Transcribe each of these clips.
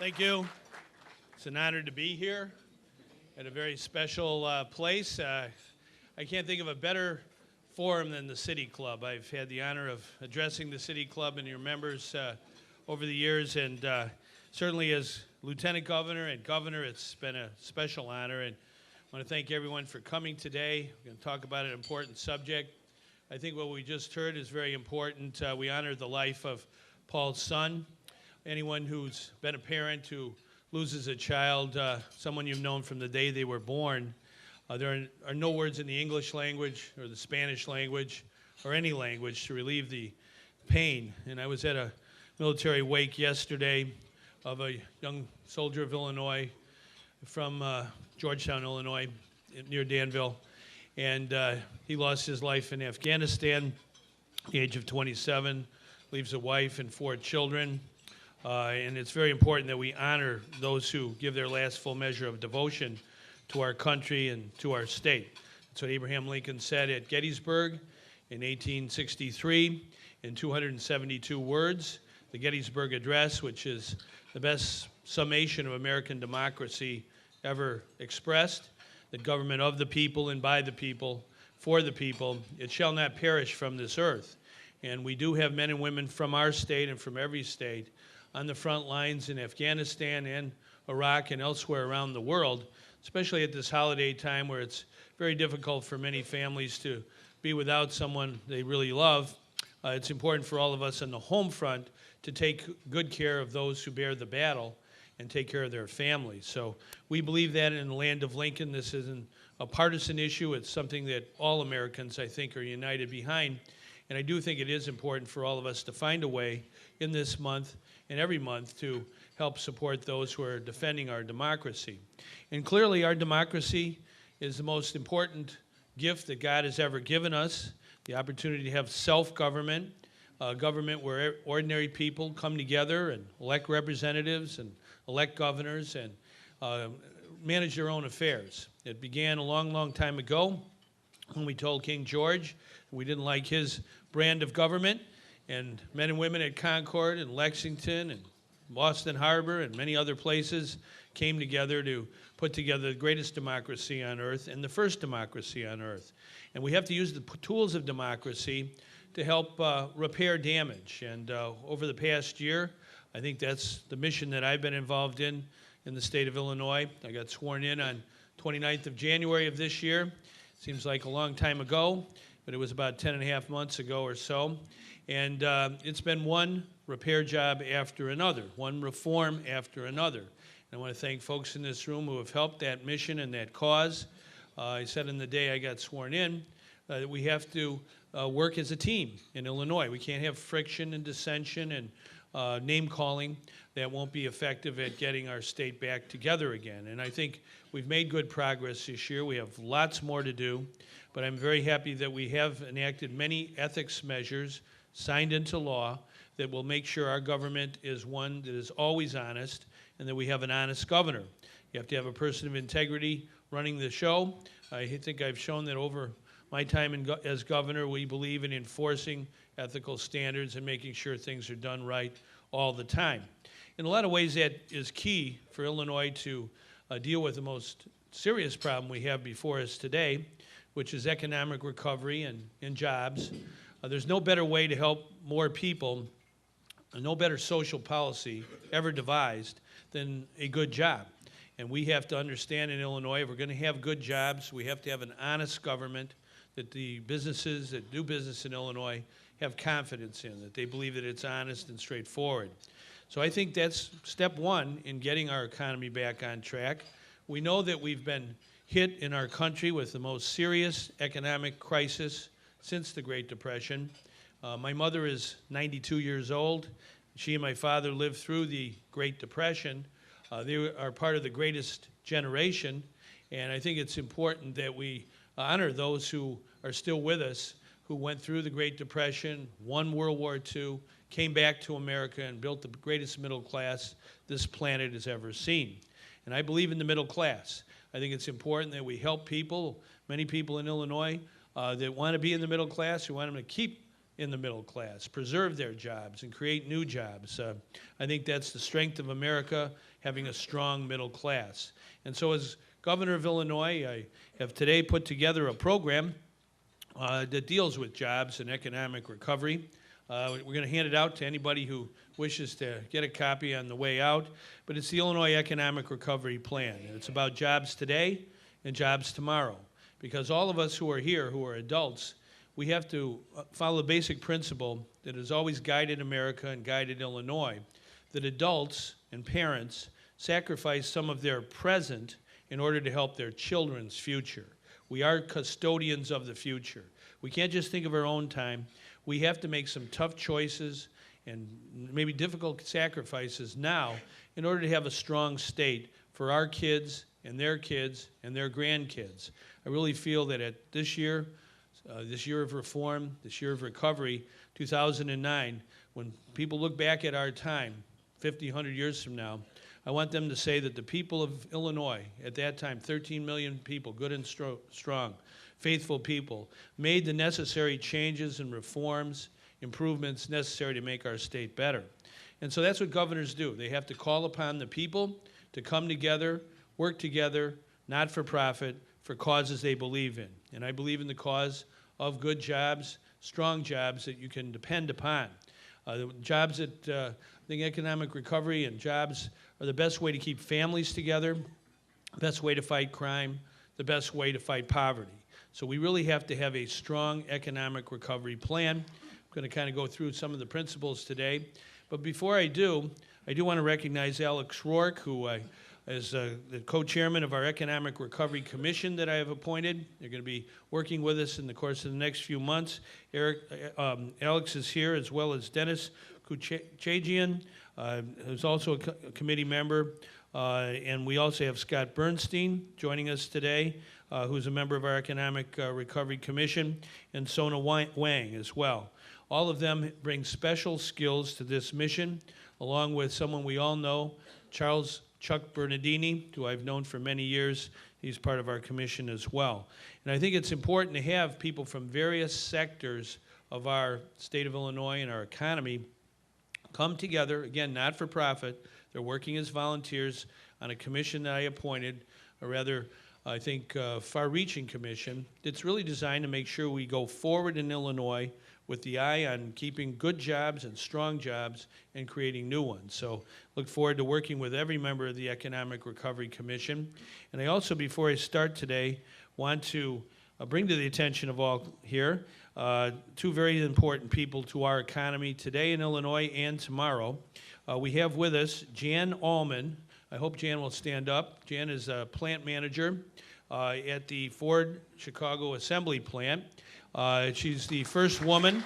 Thank you. It's an honor to be here at a very special place. I can't think of a better forum than the City Club. I've had the honor of addressing the City Club and your members over the years, and certainly as Lieutenant Governor and Governor, it's been a special honor. And I want to thank everyone for coming today. We're going to talk about an important subject. I think what we just heard is very important. We honor the life of Paul's son. Anyone who's been a parent who loses a child, someone you've known from the day they were born, there are no words in the English language or the Spanish language or any language to relieve the pain. And I was at a military wake yesterday of a young soldier of Illinois from Georgetown, Illinois, near Danville. And he lost his life in Afghanistan at the age of 27, leaves a wife and 4 children. And it's very important that we honor those who give their last full measure of devotion to our country and to our state. That's what Abraham Lincoln said at Gettysburg in 1863 in 272 words. The Gettysburg Address, which is the best summation of American democracy ever expressed, the government of the people and by the people, for the people, it shall not perish from this earth. And we do have men and women from our state and from every state on the front lines in Afghanistan and Iraq and elsewhere around the world, especially at this holiday time where it's very difficult for many families to be without someone they really love. It's important for all of us on the home front to take good care of those who bear the battle and take care of their families. So we believe that in the land of Lincoln, this isn't a partisan issue. It's something that all Americans, I think, are united behind. And I do think it is important for all of us to find a way in this month and every month to help support those who are defending our democracy. And clearly our democracy is the most important gift that God has ever given us, the opportunity to have self-government, a government where ordinary people come together and elect representatives and elect governors and manage their own affairs. It began a long, long time ago when we told King George we didn't like his brand of government, and men and women at Concord and Lexington and Boston Harbor and many other places came together to put together the greatest democracy on earth and the first democracy on earth. And we have to use the tools of democracy to help repair damage. And over the past year, I think that's the mission that I've been involved in the state of Illinois. I got sworn in on 29th of January of this year. Seems like a long time ago, but it was about 10 and a half months ago or so. And it's been one repair job after another, one reform after another. And I want to thank folks in this room who have helped that mission and that cause. I said in the day I got sworn in that we have to work as a team in Illinois. We can't have friction and dissension and name-calling that won't be effective at getting our state back together again. And I think we've made good progress this year. We have lots more to do, but I'm very happy that we have enacted many ethics measures signed into law that will make sure our government is one that is always honest and that we have an honest governor. You have to have a person of integrity running the show. I think I've shown that over my time as governor, we believe in enforcing ethical standards and making sure things are done right all the time. In a lot of ways, that is key for Illinois to deal with the most serious problem we have before us today, which is economic recovery and jobs. There's no better way to help more people, no better social policy ever devised than a good job. And we have to understand in Illinois, if we're going to have good jobs, we have to have an honest government that the businesses that do business in Illinois have confidence in, that they believe that it's honest and straightforward. So I think that's step one in getting our economy back on track. We know that we've been hit in our country with the most serious economic crisis since the Great Depression. My mother is 92 years old. She and my father lived through the Great Depression. They are part of the greatest generation, and I think it's important that we honor those who are still with us, who went through the Great Depression, won World War II, came back to America, and built the greatest middle class this planet has ever seen. And I believe in the middle class. I think it's important that we help people, many people in Illinois, that want to be in the middle class, who want them to keep in the middle class, preserve their jobs, and create new jobs. I think that's the strength of America, having a strong middle class. And so as governor of Illinois, I have today put together a program that deals with jobs and economic recovery. We're going to hand it out to anybody who wishes to get a copy on the way out, but it's the Illinois Economic Recovery Plan, and it's about jobs today and jobs tomorrow, because all of us who are here, who are adults, we have to follow the basic principle that has always guided America and guided Illinois, that adults and parents sacrifice some of their present in order to help their children's future. We are custodians of the future. We can't just think of our own time. We have to make some tough choices and maybe difficult sacrifices now in order to have a strong state for our kids and their grandkids. I really feel that at this year of reform, this year of recovery, 2009, when people look back at our time, 50, 100 years from now, I want them to say that the people of Illinois, at that time, 13 million people, good and strong, faithful people, made the necessary changes and reforms, improvements necessary to make our state better. And so that's what governors do. They have to call upon the people to come together, work together, not for profit, for causes they believe in. And I believe in the cause of good jobs, strong jobs that you can depend upon. Jobs that, I think economic recovery and jobs are the best way to keep families together, the best way to fight crime, the best way to fight poverty. So we really have to have a strong economic recovery plan. I'm going to kind of go through some of the principles today. But before I do want to recognize Alex Rourke, who is the co-chairman of our Economic Recovery Commission that I have appointed. They're going to be working with us in the course of the next few months. Alex is here, as well as Dennis Kuchagian, who's also a committee member. And we also have Scott Bernstein joining us today, who's a member of our Economic Recovery Commission, and Sona Wang as well. All of them bring special skills to this mission, along with someone we all know, Chuck Bernardini, who I've known for many years. He's part of our commission as well. And I think it's important to have people from various sectors of our state of Illinois and our economy come together, again, not for profit. They're working as volunteers on a commission that I appointed, a rather, I think, far-reaching commission. It's really designed to make sure we go forward in Illinois with the eye on keeping good jobs and strong jobs and creating new ones. So look forward to working with every member of the Economic Recovery Commission. And I also, before I start today, want to bring to the attention of all here two very important people to our economy today in Illinois and tomorrow. We have with us Jan Allman. I hope Jan will stand up. Jan is a plant manager at the Ford Chicago Assembly Plant. She's the first woman.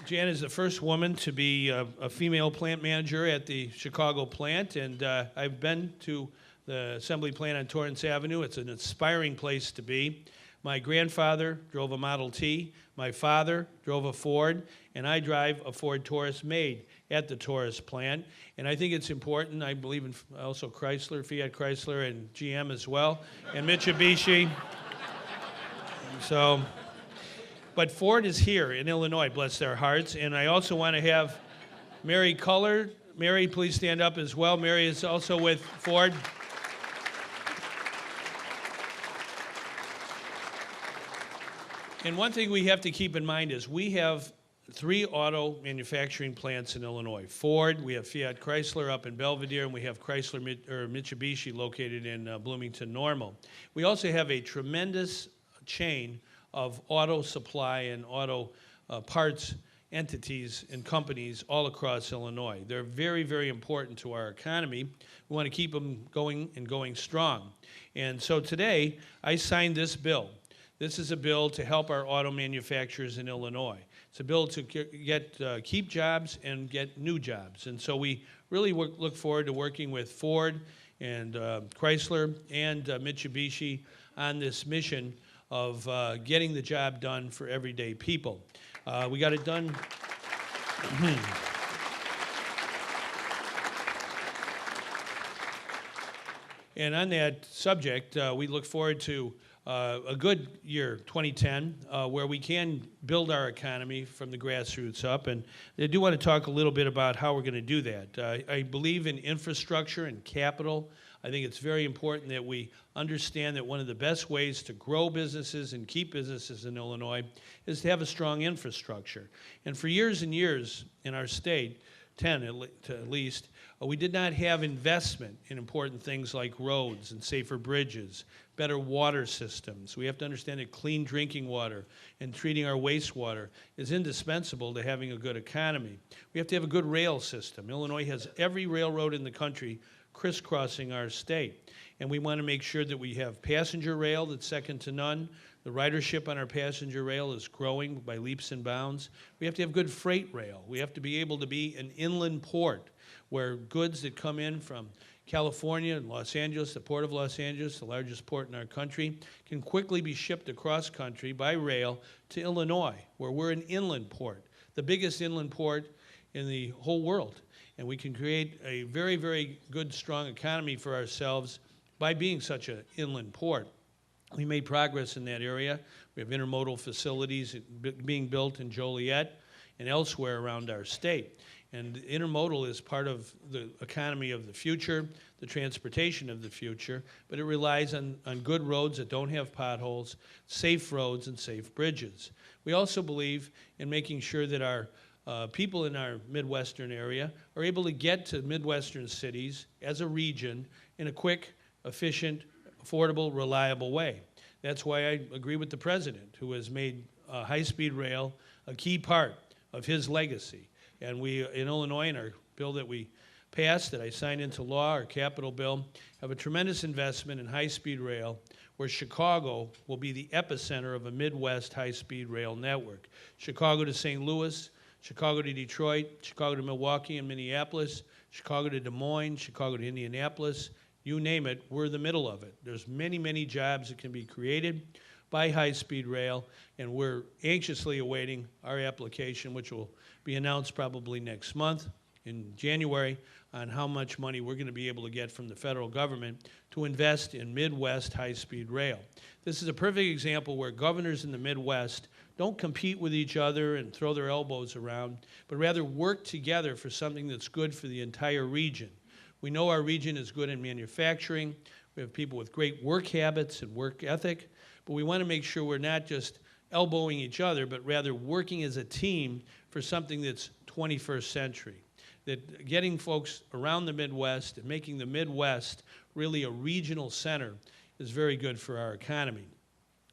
Jan is the first woman to be a female plant manager at the Chicago plant, and I've been to the assembly plant on Torrance Avenue. It's an inspiring place to be. My grandfather drove a Model T, my father drove a Ford, and I drive a Ford Taurus made at the Taurus plant. And I think it's important, I believe in also Chrysler, Fiat Chrysler, and GM as well, and Mitsubishi. So, but Ford is here in Illinois, bless their hearts. And I also want to have Mary Culler. Mary, please stand up as well. Mary is also with Ford. And one thing we have to keep in mind is we have 3 auto manufacturing plants in Illinois. Ford, we have Fiat Chrysler up in Belvedere, and we have Mitsubishi located in Bloomington Normal. We also have a tremendous chain of auto supply and auto parts entities and companies all across Illinois. They're very, very important to our economy. We want to keep them going and going strong. And so today, I signed this bill. This is a bill to help our auto manufacturers in Illinois. It's a bill to keep jobs and get new jobs. And so we really look forward to working with Ford and Chrysler and Mitsubishi on this mission of getting the job done for everyday people. We got it done. Mm-hmm. And on that subject, we look forward to a good year, 2010, where we can build our economy from the grassroots up. And I do want to talk a little bit about how we're going to do that. I believe in infrastructure and capital. I think it's very important that we understand that one of the best ways to grow businesses and keep businesses in Illinois is to have a strong infrastructure. And for years and years in our state, 10 at least, we did not have investment in important things like roads and safer bridges, better water systems. We have to understand that clean drinking water and treating our wastewater is indispensable to having a good economy. We have to have a good rail system. Illinois has every railroad in the country crisscrossing our state. And we want to make sure that we have passenger rail that's second to none. The ridership on our passenger rail is growing by leaps and bounds. We have to have good freight rail. We have to be able to be an inland port where goods that come in from California and Los Angeles, the Port of Los Angeles, the largest port in our country, can quickly be shipped across country by rail to Illinois, where we're an inland port, the biggest inland port in the whole world. And we can create a very, very good, strong economy for ourselves by being such an inland port. We made progress in that area. We have intermodal facilities being built in Joliet and elsewhere around our state. And intermodal is part of the economy of the future, the transportation of the future, but it relies on good roads that don't have potholes, safe roads, and safe bridges. We also believe in making sure that our people in our Midwestern area are able to get to Midwestern cities as a region in a quick, efficient, affordable, reliable way. That's why I agree with the president, who has made high-speed rail a key part of his legacy. And we, in Illinois, in our bill that we passed, that I signed into law, our capital bill, have a tremendous investment in high-speed rail, where Chicago will be the epicenter of a Midwest high-speed rail network. Chicago to St. Louis, Chicago to Detroit, Chicago to Milwaukee and Minneapolis, Chicago to Des Moines, Chicago to Indianapolis, you name it, we're in the middle of it. There's many, many jobs that can be created by high-speed rail, and we're anxiously awaiting our application, which will be announced probably next month in January, on how much money we're going to be able to get from the federal government to invest in Midwest high-speed rail. This is a perfect example where governors in the Midwest don't compete with each other and throw their elbows around, but rather work together for something that's good for the entire region. We know our region is good in manufacturing. We have people with great work habits and work ethic, but we want to make sure we're not just elbowing each other, but rather working as a team for something that's 21st century. That getting folks around the Midwest and making the Midwest really a regional center is very good for our economy.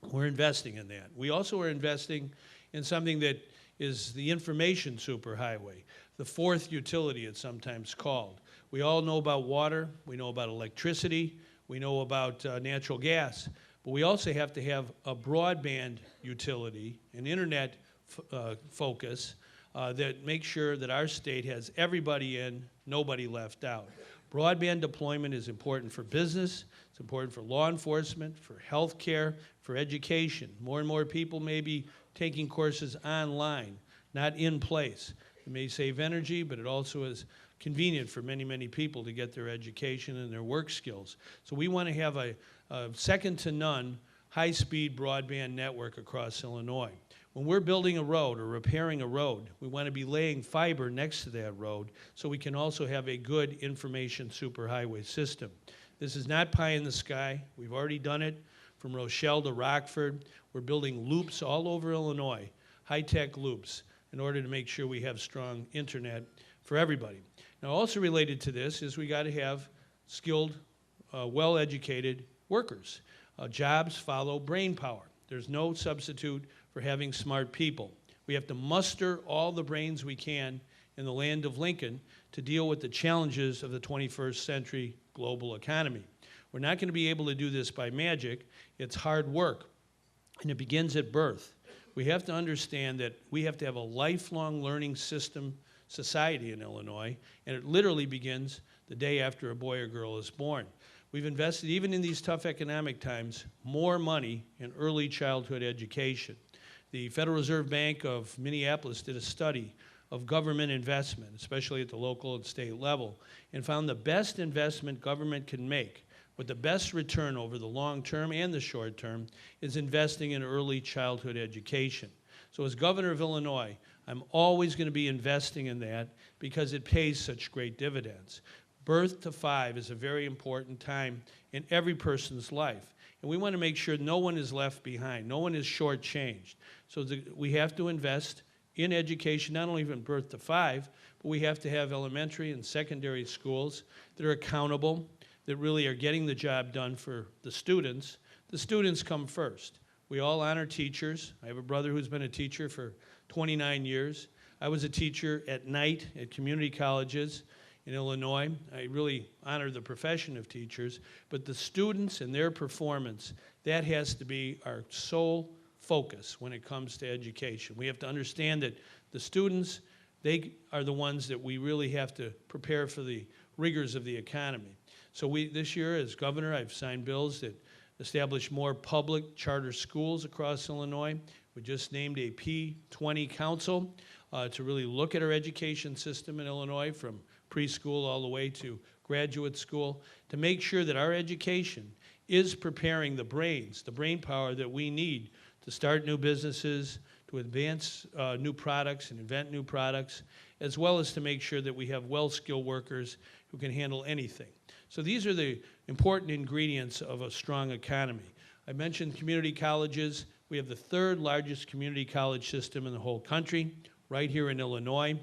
We're investing in that. We also are investing in something that is the information superhighway, the fourth utility it's sometimes called. We all know about water, we know about electricity, we know about natural gas, but we also have to have a broadband utility, an internet focus that makes sure that our state has everybody in, nobody left out. Broadband deployment is important for business, it's important for law enforcement, for health care, for education. More and more people may be taking courses online, not in place. It may save energy, but it also is convenient for many, many people to get their education and their work skills. So we want to have a second-to-none high-speed broadband network across Illinois. When we're building a road or repairing a road, we want to be laying fiber next to that road so we can also have a good information superhighway system. This is not pie in the sky. We've already done it from Rochelle to Rockford. We're building loops all over Illinois, high-tech loops, in order to make sure we have strong internet for everybody. Now, also related to this is we got to have skilled, well-educated workers. Jobs follow brain power. There's no substitute for having smart people. We have to muster all the brains we can in the land of Lincoln to deal with the challenges of the 21st century global economy. We're not going to be able to do this by magic. It's hard work, and it begins at birth. We have to understand that we have to have a lifelong learning society in Illinois, and it literally begins the day after a boy or girl is born. We've invested, even in these tough economic times, more money in early childhood education. The Federal Reserve Bank of Minneapolis did a study of government investment, especially at the local and state level, and found the best investment government can make But the best return over the long term and the short term is investing in early childhood education. So as governor of Illinois, I'm always going to be investing in that because it pays such great dividends. Birth to 5 is a very important time in every person's life. And we want to make sure no one is left behind, no one is shortchanged. So we have to invest in education, not only from birth to 5, but we have to have elementary and secondary schools that are accountable, that really are getting the job done for the students. The students come first. We all honor teachers. I have a brother who's been a teacher for 29 years. I was a teacher at night at community colleges in Illinois. I really honor the profession of teachers, but the students and their performance, that has to be our sole focus when it comes to education. We have to understand that the students, they are the ones that we really have to prepare for the rigors of the economy. So this year, as governor, I've signed bills that establish more public charter schools across Illinois. We just named a P20 council to really look at our education system in Illinois from preschool all the way to graduate school to make sure that our education is preparing the brains, the brain power that we need to start new businesses, to advance new products and invent new products, as well as to make sure that we have well-skilled workers who can handle anything. So these are the important ingredients of a strong economy. I mentioned community colleges. We have the 3rd largest community college system in the whole country, right here in Illinois.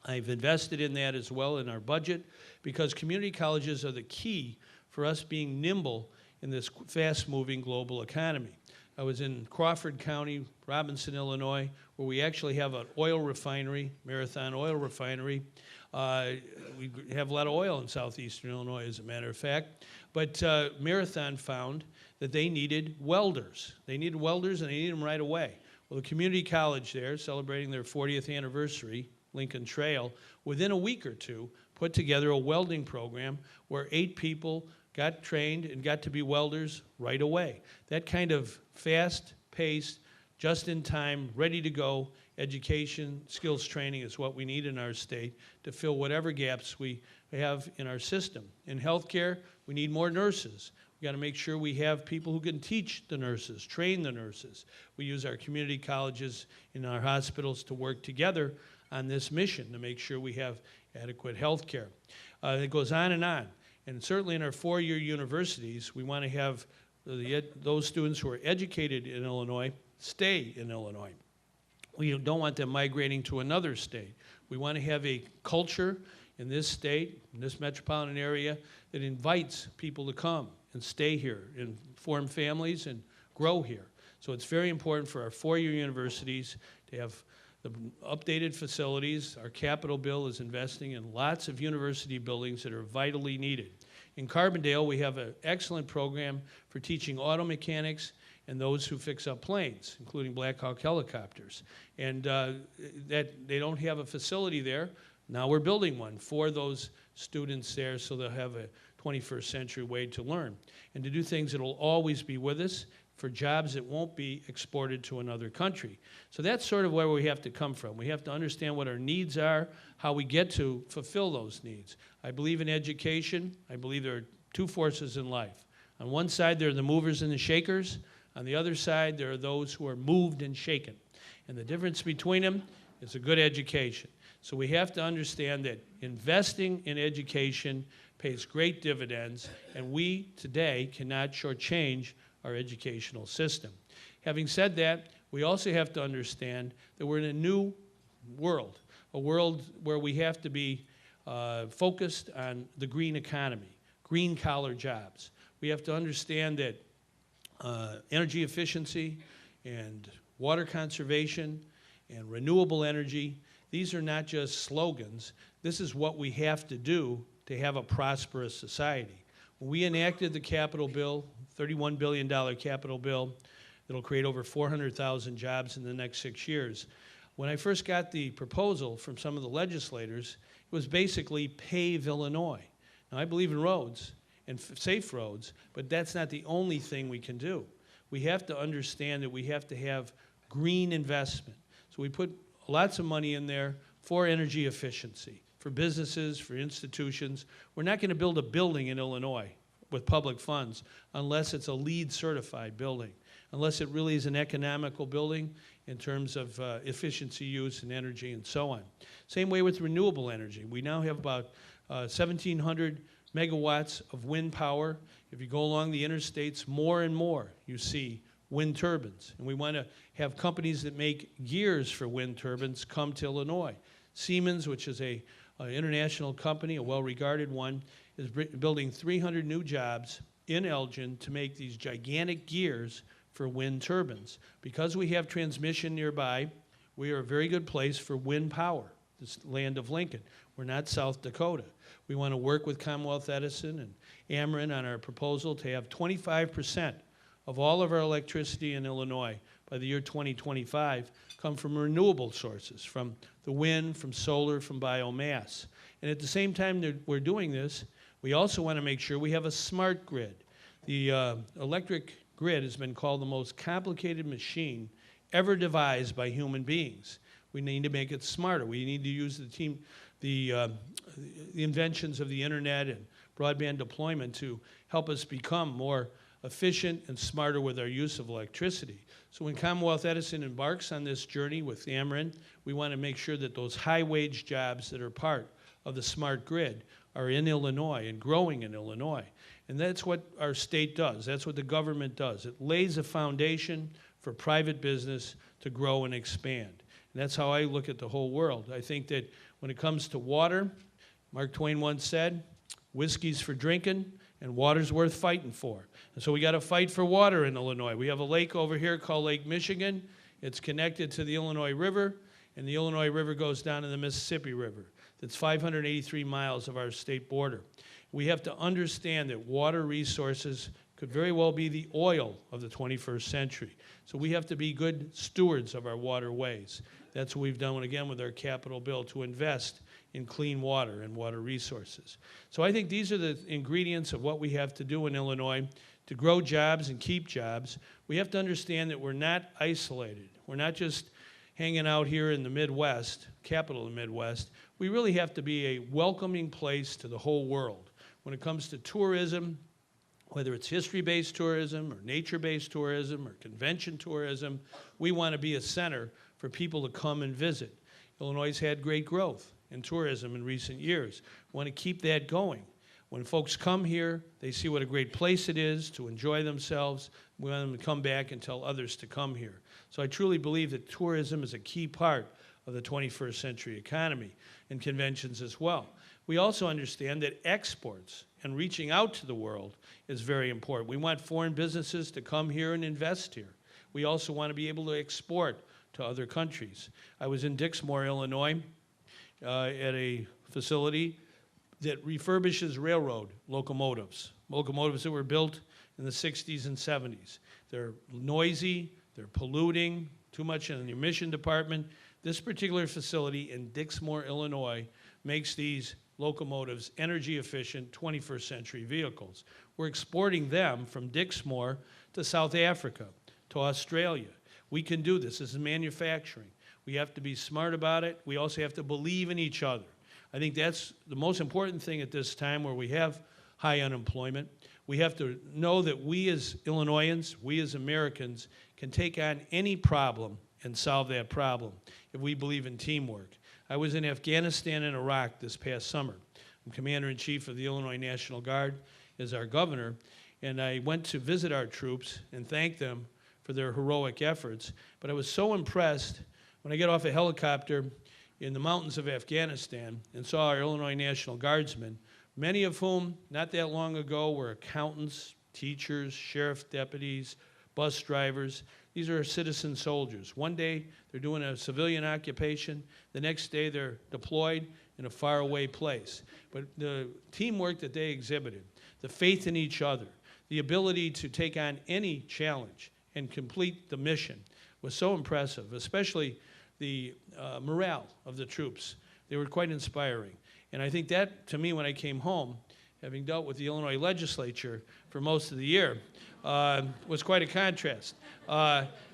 I've invested in that as well in our budget because community colleges are the key for us being nimble in this fast-moving global economy. I was in Crawford County, Robinson, Illinois, where we actually have an oil refinery, Marathon Oil Refinery. We have a lot of oil in southeastern Illinois, as a matter of fact. But Marathon found that they needed welders. They needed welders, and they needed them right away. Well, the community college there, celebrating their 40th anniversary, Lincoln Trail, within a week or two, put together a welding program where 8 people got trained and got to be welders right away. That kind of fast-paced, just-in-time, ready-to-go education, skills training is what we need in our state to fill whatever gaps we have in our system. In healthcare, we need more nurses. We've got to make sure we have people who can teach the nurses, train the nurses. We use our community colleges in our hospitals to work together on this mission to make sure we have adequate health care. It goes on. And certainly in our 4-year universities, we want to have those students who are educated in Illinois stay in Illinois. We don't want them migrating to another state. We want to have a culture in this state, in this metropolitan area, that invites people to come and stay here and form families and grow here. So it's very important for our 4-year universities to have the updated facilities. Our capital bill is investing in lots of university buildings that are vitally needed. In Carbondale, we have an excellent program for teaching auto mechanics and those who fix up planes, including Black Hawk helicopters. And that they don't have a facility there. Now we're building one for those students there so they'll have a 21st century way to learn and to do things that will always be with us for jobs that won't be exported to another country. So that's sort of where we have to come from. We have to understand what our needs are, how we get to fulfill those needs. I believe in education. I believe there are 2 forces in life. On one side, there are the movers and the shakers. On the other side, there are those who are moved and shaken. And the difference between them is a good education. So we have to understand that investing in education pays great dividends, and we today cannot shortchange our educational system. Having said that, we also have to understand that we're in a new world, a world where we have to be focused on the green economy, green-collar jobs. We have to understand that energy efficiency and water conservation and renewable energy, these are not just slogans. This is what we have to do to have a prosperous society. When we enacted the capital bill, $31 billion capital bill, that'll create over 400,000 jobs in the next 6 years. When I first got the proposal from some of the legislators, it was basically pave Illinois. Now, I believe in roads and safe roads, but that's not the only thing we can do. We have to understand that we have to have green investment. So we put lots of money in there for energy efficiency, for businesses, for institutions. We're not going to build a building in Illinois with public funds unless it's a LEED certified building, unless it really is an economical building in terms of efficiency use and energy and so on. Same way with renewable energy. We now have about 1,700 megawatts of wind power. If you go along the interstates, more and more you see wind turbines. And we want to have companies that make gears for wind turbines come to Illinois. Siemens, which is an international company, a well-regarded one, is building 300 new jobs in Elgin to make these gigantic gears for wind turbines. Because we have transmission nearby, we are a very good place for wind power, this land of Lincoln. We're not South Dakota. We want to work with Commonwealth Edison and Ameren on our proposal to have 25% of all of our electricity in Illinois by the year 2025 come from renewable sources, from the wind, from solar, from biomass. And at the same time that we're doing this, we also want to make sure we have a smart grid. The electric grid has been called the most complicated machine ever devised by human beings. We need to make it smarter. We need to use the inventions of the internet and broadband deployment to help us become more efficient and smarter with our use of electricity. So when Commonwealth Edison embarks on this journey with Ameren, we want to make sure that those high-wage jobs that are part of the smart grid are in Illinois and growing in Illinois. And that's what our state does. That's what the government does. It lays a foundation for private business to grow and expand. And that's how I look at the whole world. I think that when it comes to water, Mark Twain once said, whiskey's for drinking and water's worth fighting for. And so we got to fight for water in Illinois. We have a lake over here called Lake Michigan. It's connected to the Illinois River, and the Illinois River goes down to the Mississippi River. That's 583 miles of our state border. We have to understand that water resources could very well be the oil of the 21st century. So we have to be good stewards of our waterways. That's what we've done, again, with our capital bill, to invest in clean water and water resources. So I think these are the ingredients of what we have to do in Illinois to grow jobs and keep jobs. We have to understand that we're not isolated. We're not just hanging out here in the Midwest, capital of the Midwest. We really have to be a welcoming place to the whole world. When it comes to tourism, whether it's history-based tourism or nature-based tourism or convention tourism, we want to be a center for people to come and visit. Illinois has had great growth in tourism in recent years. We want to keep that going. When folks come here, they see what a great place it is to enjoy themselves. We want them to come back and tell others to come here. So I truly believe that tourism is a key part of the 21st century economy, and conventions as well. We also understand that exports and reaching out to the world is very important. We want foreign businesses to come here and invest here. We also want to be able to export to other countries. I was in Dixmoor, Illinois, at a facility that refurbishes railroad locomotives that were built in the 60s and 70s. They're noisy, they're polluting, too much in the emission department. This particular facility in Dixmoor, Illinois, makes these locomotives energy efficient 21st century vehicles. We're exporting them from Dixmoor to South Africa, to Australia. We can do this. This is manufacturing. We have to be smart about it. We also have to believe in each other. I think that's the most important thing at this time where we have high unemployment. We have to know that we as Illinoisans, we as Americans, can take on any problem and solve that problem if we believe in teamwork. I was in Afghanistan and Iraq this past summer. I'm Commander-in-Chief of the Illinois National Guard as our governor, and I went to visit our troops and thank them for their heroic efforts. But I was so impressed when I get off a helicopter in the mountains of Afghanistan and saw our Illinois National Guardsmen, many of whom not that long ago were accountants, teachers, sheriff deputies, bus drivers. These are citizen soldiers. One day they're doing a civilian occupation, the next day they're deployed in a faraway place. But the teamwork that they exhibited, the faith in each other, the ability to take on any challenge and complete the mission was so impressive, especially the morale of the troops. They were quite inspiring. And I think that, to me, when I came home, having dealt with the Illinois legislature for most of the year, was quite a contrast.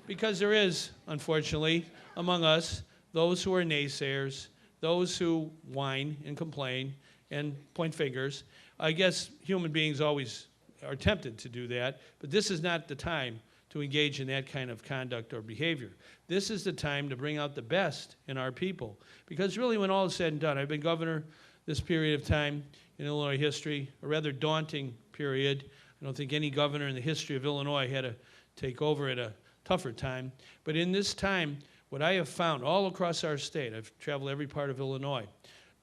Because there is, unfortunately, among us, those who are naysayers, those who whine and complain and point fingers. I guess human beings always are tempted to do that, but this is not the time to engage in that kind of conduct or behavior. This is the time to bring out the best in our people. Because really, when all is said and done, I've been governor this period of time in Illinois history, a rather daunting period. I don't think any governor in the history of Illinois had to take over at a tougher time. But in this time, what I have found all across our state, I've traveled every part of Illinois,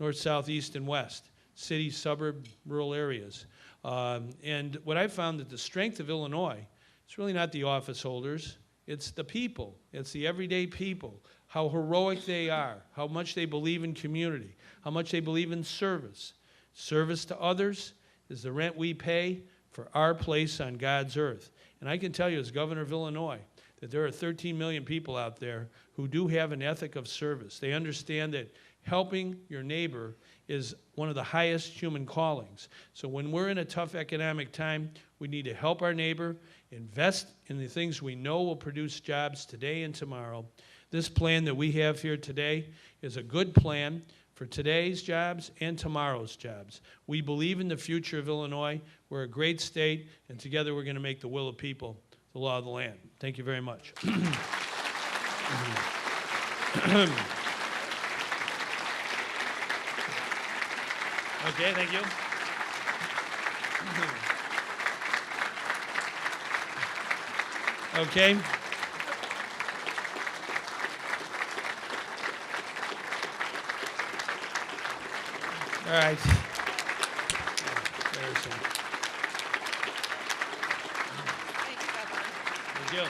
north, south, east, and west, city, suburb, rural areas. And what I've found that the strength of Illinois, it's really not the office holders, it's the people. It's the everyday people, how heroic they are, how much they believe in community, how much they believe in service. Service to others is the rent we pay for our place on God's earth. And I can tell you as governor of Illinois that there are 13 million people out there who do have an ethic of service. They understand that helping your neighbor is one of the highest human callings. So when we're in a tough economic time, we need to help our neighbor, invest in the things we know will produce jobs today and tomorrow. This plan that we have here today is a good plan for today's jobs and tomorrow's jobs. We believe in the future of Illinois. We're a great state, and together we're going to make the will of people the law of the land. Thank you very much. Okay, thank you. Okay. All right. There's some. Thank you.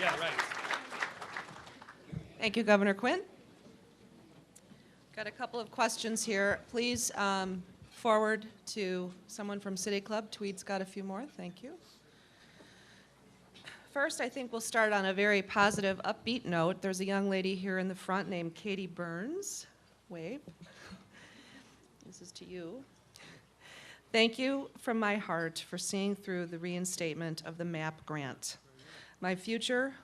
Yeah, right. Thank you, Governor Quinn. Got a couple of questions here. Please forward to someone from City Club. Tweed's got a few more. Thank you. First, I think we'll start on a very positive, upbeat note. There's a young lady here in the front named Katie Burns. Wave. This is to you. Thank you from my heart for seeing through the reinstatement of the MAP grant. My future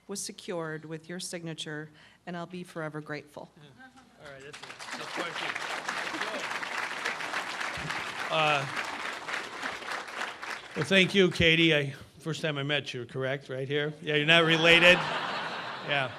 was secured with your signature, and I'll be forever grateful. All right, that's a question. Well, thank you, Katie. First time I met you, correct? Right here? Yeah, you're not related? Yeah.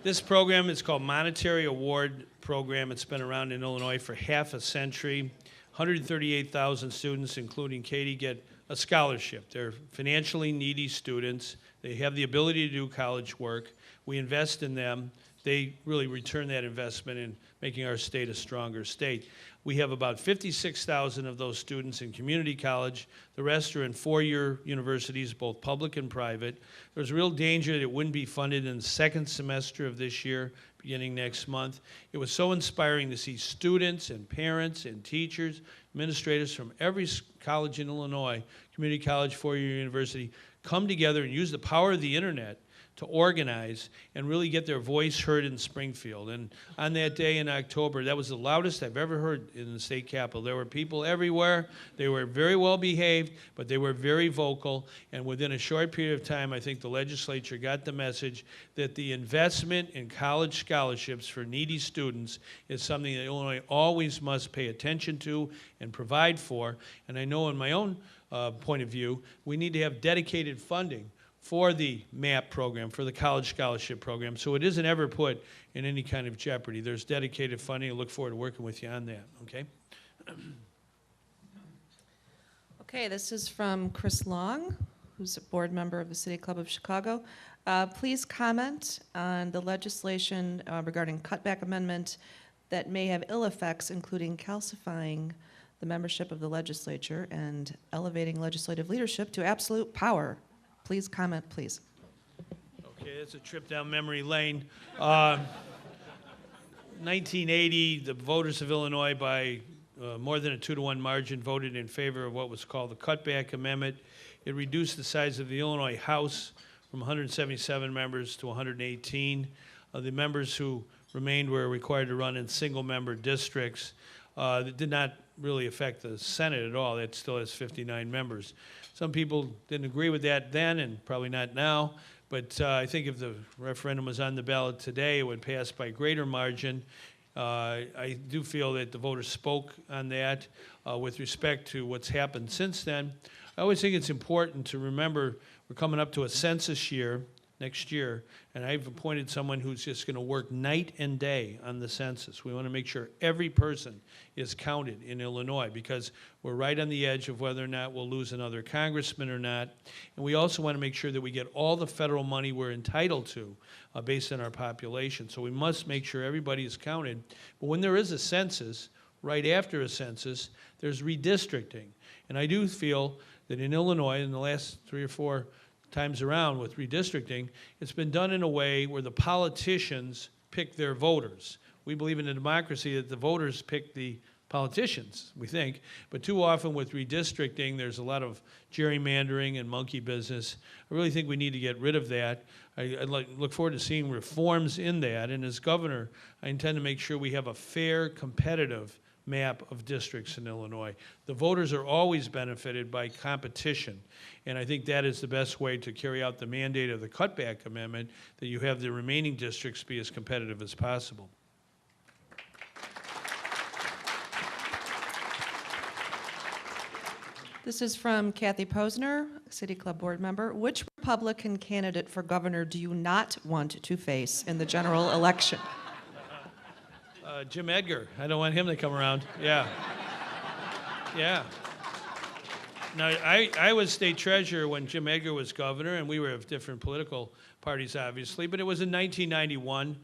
This program is called Monetary Award Program. It's been around in Illinois for half a century. 138,000 students, including Katie, get a scholarship. They're financially needy students. They have the ability to do college work. We invest in them. They really return that investment in making our state a stronger state. We have about 56,000 of those students in community college. The rest are in four-year universities, both public and private. There's a real danger that it wouldn't be funded in the second semester of this year, beginning next month. It was so inspiring to see students and parents and teachers, administrators from every college in Illinois, community college, four-year university, come together and use the power of the internet to organize and really get their voice heard in Springfield. And on that day in October, that was the loudest I've ever heard in the state capitol. There were people everywhere. They were very well behaved, but they were very vocal. And within a short period of time, I think the legislature got the message that the investment in college scholarships for needy students is something that Illinois always must pay attention to and provide for. And I know in my own point of view, we need to have dedicated funding for the MAP program, for the college scholarship program, so it isn't ever put in any kind of jeopardy. There's dedicated funding. I look forward to working with you on that, okay? Okay, this is from Chris Long, who's a board member of the City Club of Chicago. Please comment on the legislation regarding cutback amendment that may have ill effects, including calcifying the membership of the legislature and elevating legislative leadership to absolute power. Please comment, please. Okay, that's a trip down memory lane. 1980, the voters of Illinois, by more than a 2-to-1 margin, voted in favor of what was called the cutback amendment. It reduced the size of the Illinois House from 177 members to 118. The members who remained were required to run in single-member districts. That did not really affect the Senate at all. It still has 59 members. Some people didn't agree with that then, and probably not now, but I think if the referendum was on the ballot today, it would pass by greater margin. I do feel that the voters spoke on that with respect to what's happened since then. I always think it's important to remember we're coming up to a census year next year, and I've appointed someone who's just going to work night and day on the census. We want to make sure every person is counted in Illinois because we're right on the edge of whether or not we'll lose another congressman or not. And we also want to make sure that we get all the federal money we're entitled to based on our population. So we must make sure everybody is counted. But when there is a census, right after a census, there's redistricting. And I do feel that in Illinois, in the last 3 or 4 times around with redistricting, it's been done in a way where the politicians pick their voters. We believe in a democracy that the voters pick the politicians, we think, but too often with redistricting, there's a lot of gerrymandering and monkey business. I really think we need to get rid of that. I look forward to seeing reforms in that, and as governor, I intend to make sure we have a fair, competitive map of districts in Illinois. The voters are always benefited by competition, and I think that is the best way to carry out the mandate of the cutback amendment, that you have the remaining districts be as competitive as possible. This is from Kathy Posner, City Club board member. Which Republican candidate for governor do you not want to face in the general election? Jim Edgar. I don't want him to come around. Yeah. Yeah. Now, I was state treasurer when Jim Edgar was governor, and we were of different political parties, obviously, but it was in 1991.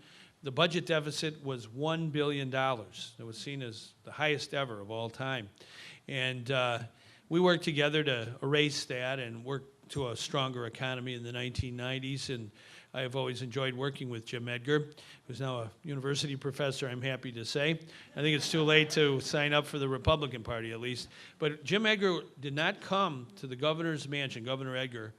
The budget deficit was $1 billion. It was seen as the highest ever of all time. And we worked together to erase that and work to a stronger economy in the 1990s, and I have always enjoyed working with Jim Edgar, who's now a university professor, I'm happy to say. I think it's too late to sign up for the Republican Party, at least. But Jim Edgar did not come to the governor's mansion, Governor Edgar,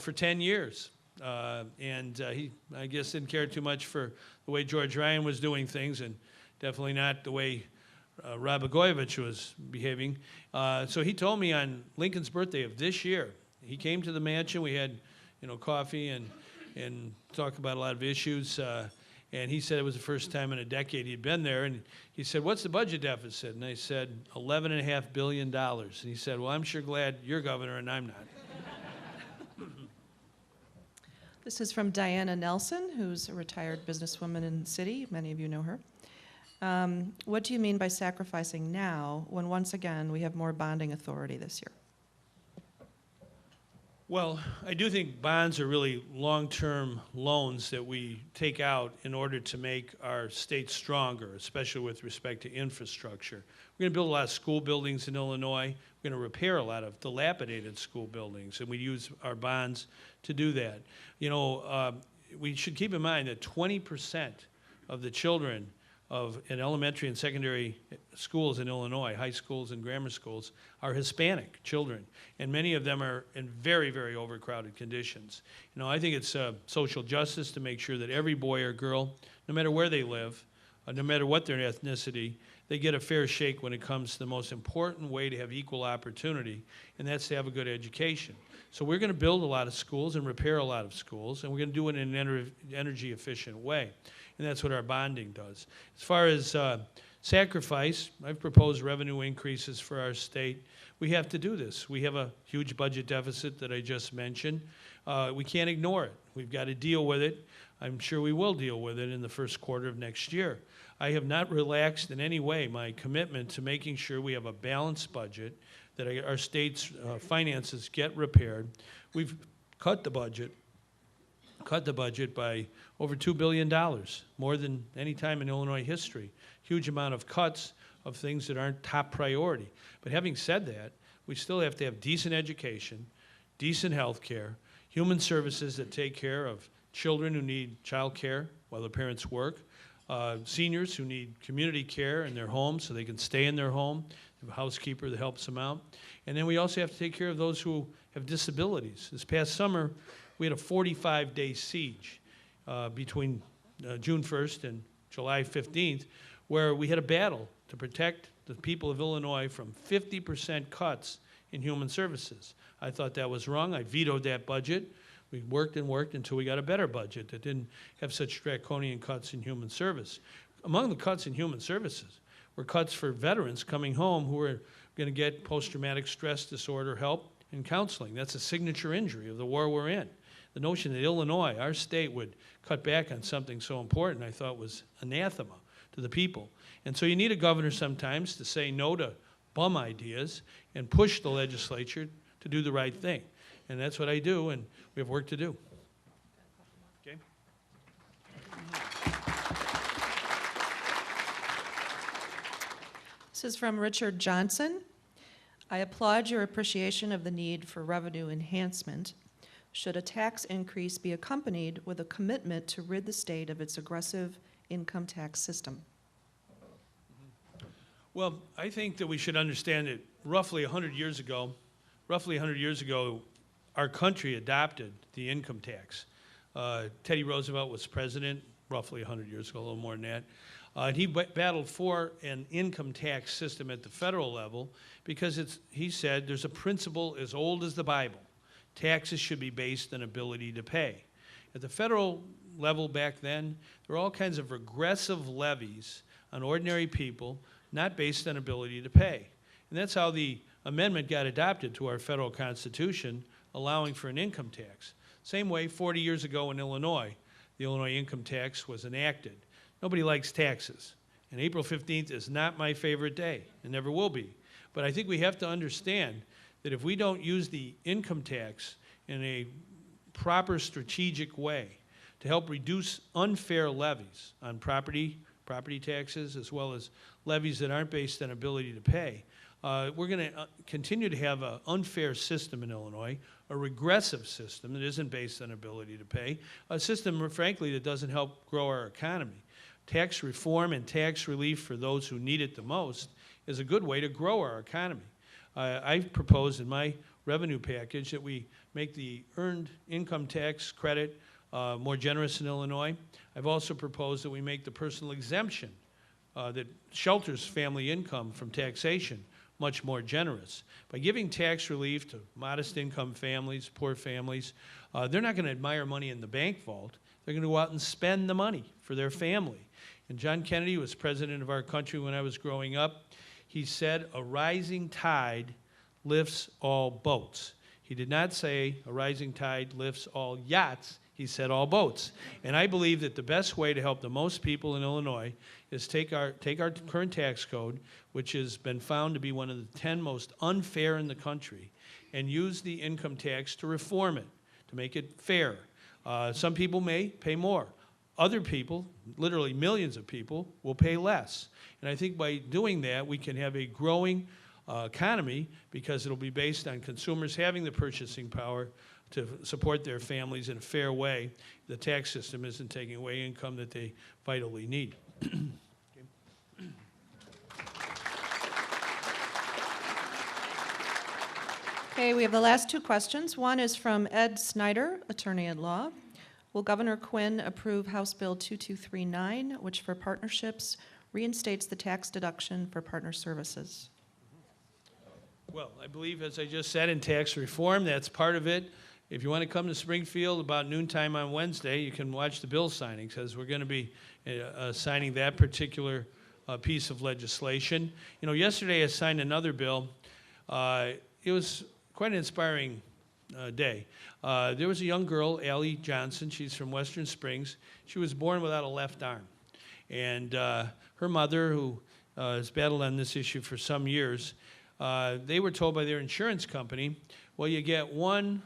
for 10 years. He, I guess, didn't care too much for the way George Ryan was doing things, and definitely not the way Rod Blagojevich was behaving. So he told me on Lincoln's birthday of this year, he came to the mansion, we had, coffee and talk about a lot of issues. And he said it was the first time in a decade he'd been there. And he said, "What's the budget deficit?" And I said, $11.5 billion. And he said, "Well, I'm sure glad you're governor and I'm not." This is from Diana Nelson, who's a retired businesswoman in the city. Many of you know her. What do you mean by sacrificing now when once again we have more bonding authority this year? Well, I do think bonds are really long-term loans that we take out in order to make our state stronger, especially with respect to infrastructure. We're going to build a lot of school buildings in Illinois. We're going to repair a lot of dilapidated school buildings, and we use our bonds to do that. We should keep in mind that 20% of the children in elementary and secondary schools in Illinois, high schools and grammar schools, are Hispanic children, and many of them are in very, very overcrowded conditions. I think it's social justice to make sure that every boy or girl, no matter where they live, no matter what their ethnicity, they get a fair shake when it comes to the most important way to have equal opportunity, and that's to have a good education. So we're going to build a lot of schools and repair a lot of schools, and we're going to do it in an energy-efficient way. And that's what our bonding does. As far as sacrifice, I've proposed revenue increases for our state. We have to do this. We have a huge budget deficit that I just mentioned. We can't ignore it. We've got to deal with it. I'm sure we will deal with it in the first quarter of next year. I have not relaxed in any way my commitment to making sure we have a balanced budget, that our state's finances get repaired. We've cut the budget by over $2 billion, more than any time in Illinois history. Huge amount of cuts of things that aren't top priority. But having said that, we still have to have decent education, decent health care, human services that take care of children who need child care while their parents work, seniors who need community care in their home so they can stay in their home, have a housekeeper that helps them out. And then we also have to take care of those who have disabilities. This past summer, we had a 45-day siege between June 1st and July 15th, where we had a battle to protect the people of Illinois from 50% cuts in human services. I thought that was wrong. I vetoed that budget. We worked and worked until we got a better budget that didn't have such draconian cuts in human service. among the cuts in human services were cuts for veterans coming home who are going to get post-traumatic stress disorder help and counseling. That's a signature injury of the war we're in. The notion that Illinois, our state, would cut back on something so important, I thought was anathema to the people. And so you need a governor sometimes to say no to bum ideas and push the legislature to do the right thing. And that's what I do, and we have work to do. Okay? This is from Richard Johnson. I applaud your appreciation of the need for revenue enhancement. Should a tax increase be accompanied with a commitment to rid the state of its aggressive income tax system? Well, I think that we should understand that roughly 100 years ago, our country adopted the income tax. Teddy Roosevelt was president roughly 100 years ago, a little more than that. And he battled for an income tax system at the federal level because he said there's a principle as old as the Bible. Taxes should be based on ability to pay. At the federal level back then, there were all kinds of regressive levies on ordinary people, not based on ability to pay. And that's how the amendment got adopted to our federal constitution, allowing for an income tax. Same way, 40 years ago in Illinois, the Illinois income tax was enacted. Nobody likes taxes. And April 15th is not my favorite day, and never will be. But I think we have to understand that if we don't use the income tax in a proper strategic way to help reduce unfair levies on property taxes, as well as levies that aren't based on ability to pay, we're going to continue to have an unfair system in Illinois, a regressive system that isn't based on ability to pay, a system, frankly, that doesn't help grow our economy. Tax reform and tax relief for those who need it the most is a good way to grow our economy. I've proposed in my revenue package that we make the earned income tax credit more generous in Illinois. I've also proposed that we make the personal exemption that shelters family income from taxation much more generous. By giving tax relief to modest income families, poor families, they're not going to admire money in the bank vault. They're going to go out and spend the money for their family. And John Kennedy was president of our country when I was growing up. He said, a rising tide lifts all boats. He did not say a rising tide lifts all yachts. He said all boats. And I believe that the best way to help the most people in Illinois is take our current tax code, which has been found to be one of the 10 most unfair in the country, and use the income tax to reform it, to make it fair. Some people may pay more. Other people, literally millions of people, will pay less. And I think by doing that, we can have a growing economy because it'll be based on consumers having the purchasing power to support their families in a fair way. The tax system isn't taking away income that they vitally need. Okay, we have the last two questions. One is from Ed Snyder, attorney at law. Will Governor Quinn approve House Bill 2239, which for partnerships reinstates the tax deduction for partner services? Well, I believe, as I just said, in tax reform, that's part of it. If you want to come to Springfield about noontime on Wednesday, you can watch the bill signing, because we're going to be signing that particular piece of legislation. You know, yesterday I signed another bill. It was quite an inspiring day. There was a young girl, Allie Johnson. She's from Western Springs. She was born without a left arm. And her mother, who has battled on this issue for some years, they were told by their insurance company, well, you get one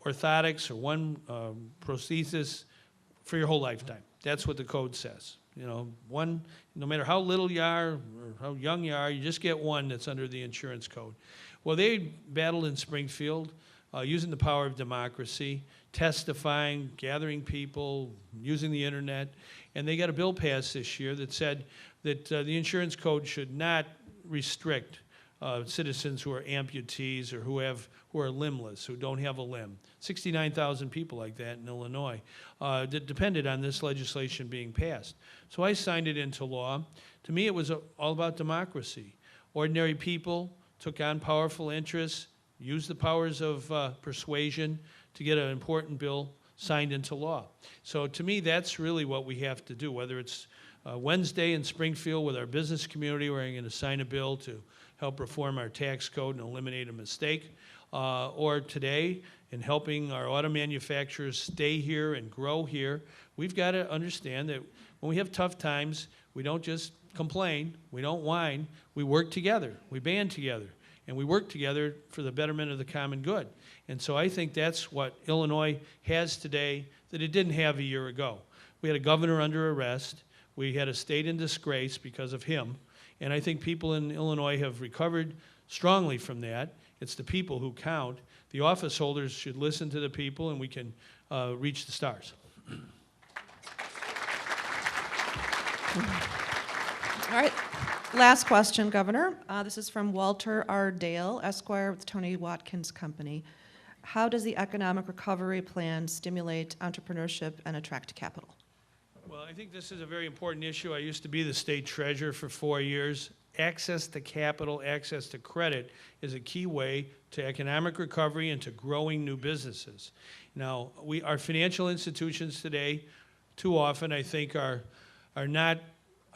orthotics or one prosthesis for your whole lifetime. That's what the code says. You know, one, no matter how little you are or how young you are, you just get one that's under the insurance code. Well, they battled in Springfield using the power of democracy, testifying, gathering people, using the internet, and they got a bill passed this year that said that the insurance code should not restrict citizens who are amputees or who are limbless, who don't have a limb. 69,000 people like that in Illinois that depended on this legislation being passed. So I signed it into law. To me, it was all about democracy. Ordinary people took on powerful interests, used the powers of persuasion to get an important bill signed into law. So to me, that's really what we have to do, whether it's Wednesday in Springfield with our business community, where I'm going to sign a bill to help reform our tax code and eliminate a mistake. Or today in helping our auto manufacturers stay here and grow here. We've got to understand that when we have tough times, we don't just complain, we don't whine, we work together, we band together, and we work together for the betterment of the common good. And so I think that's what Illinois has today that it didn't have a year ago. We had a governor under arrest, we had a state in disgrace because of him, and I think people in Illinois have recovered strongly from that. It's the people who count. The office holders should listen to the people, and we can reach the stars. All right. Last question, Governor. This is from Walter R. Dale, Esquire with Tony Watkins Company. How does the economic recovery plan stimulate entrepreneurship and attract capital? Well, I think this is a very important issue. I used to be the state treasurer for 4 years. Access to capital, access to credit is a key way to economic recovery and to growing new businesses. Now, our financial institutions today, too often, I think, are not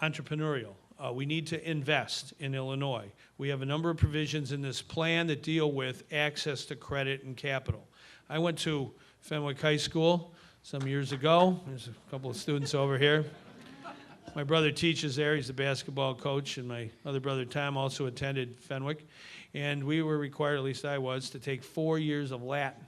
entrepreneurial. We need to invest in Illinois. We have a number of provisions in this plan that deal with access to credit and capital. I went to Fenwick High School some years ago. There's a couple of students over here. My brother teaches there. He's a basketball coach, and my other brother Tom also attended Fenwick. And we were required, at least I was, to take 4 years of Latin.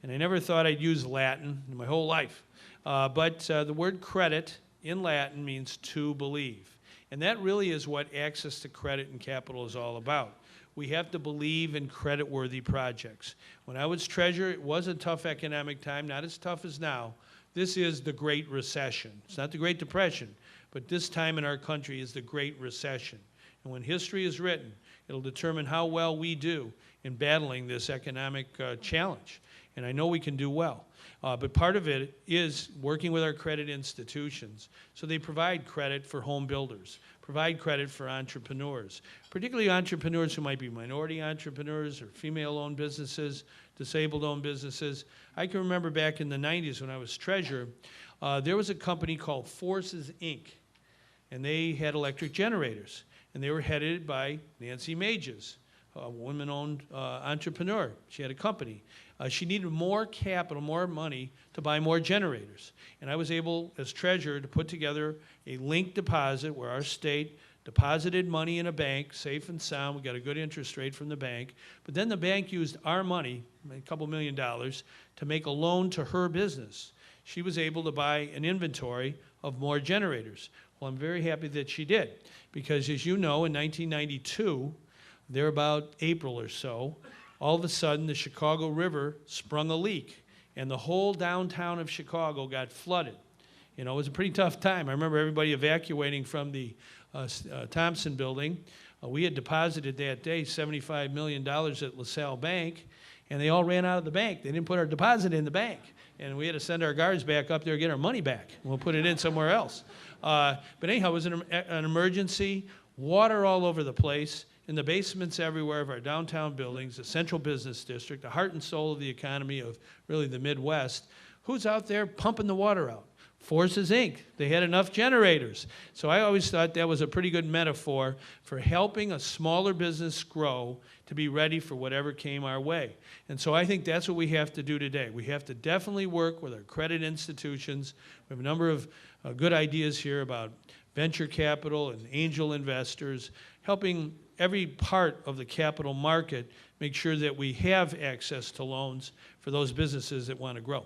And I never thought I'd use Latin in my whole life. But the word credit in Latin means to believe. And that really is what access to credit and capital is all about. We have to believe in credit-worthy projects. When I was treasurer, it was a tough economic time, not as tough as now. This is the Great Recession. It's not the Great Depression, but this time in our country is the Great Recession. And when history is written, it'll determine how well we do in battling this economic challenge. And I know we can do well. But part of it is working with our credit institutions. So they provide credit for home builders, provide credit for entrepreneurs, particularly entrepreneurs who might be minority entrepreneurs or female-owned businesses, disabled-owned businesses. I can remember back in the 90s when I was treasurer, there was a company called Forces, Inc., and they had electric generators, and they were headed by Nancy Mages, a woman-owned entrepreneur. She had a company. She needed more capital, more money to buy more generators. And I was able, as treasurer, to put together a linked deposit where our state deposited money in a bank, safe and sound. We got a good interest rate from the bank. But then the bank used our money, a couple $1 million, to make a loan to her business. She was able to buy an inventory of more generators. Well, I'm very happy that she did, because as you know, in 1992, there about April or so, all of a sudden the Chicago River sprung a leak, and the whole downtown of Chicago got flooded. You know, it was a pretty tough time. I remember everybody evacuating from the Thompson building. We had deposited that day $75 million at LaSalle Bank, and they all ran out of the bank. They didn't put our deposit in the bank, and we had to send our guards back up there to get our money back. We'll put it in somewhere else. But anyhow, it was an emergency, water all over the place, in the basements everywhere of our downtown buildings, the central business district, the heart and soul of the economy of really the Midwest. Who's out there pumping the water out? Forces, Inc. They had enough generators. So I always thought that was a pretty good metaphor for helping a smaller business grow to be ready for whatever came our way. And so I think that's what we have to do today. We have to definitely work with our credit institutions. We have a number of good ideas here about venture capital and angel investors, helping every part of the capital market make sure that we have access to loans for those businesses that want to grow.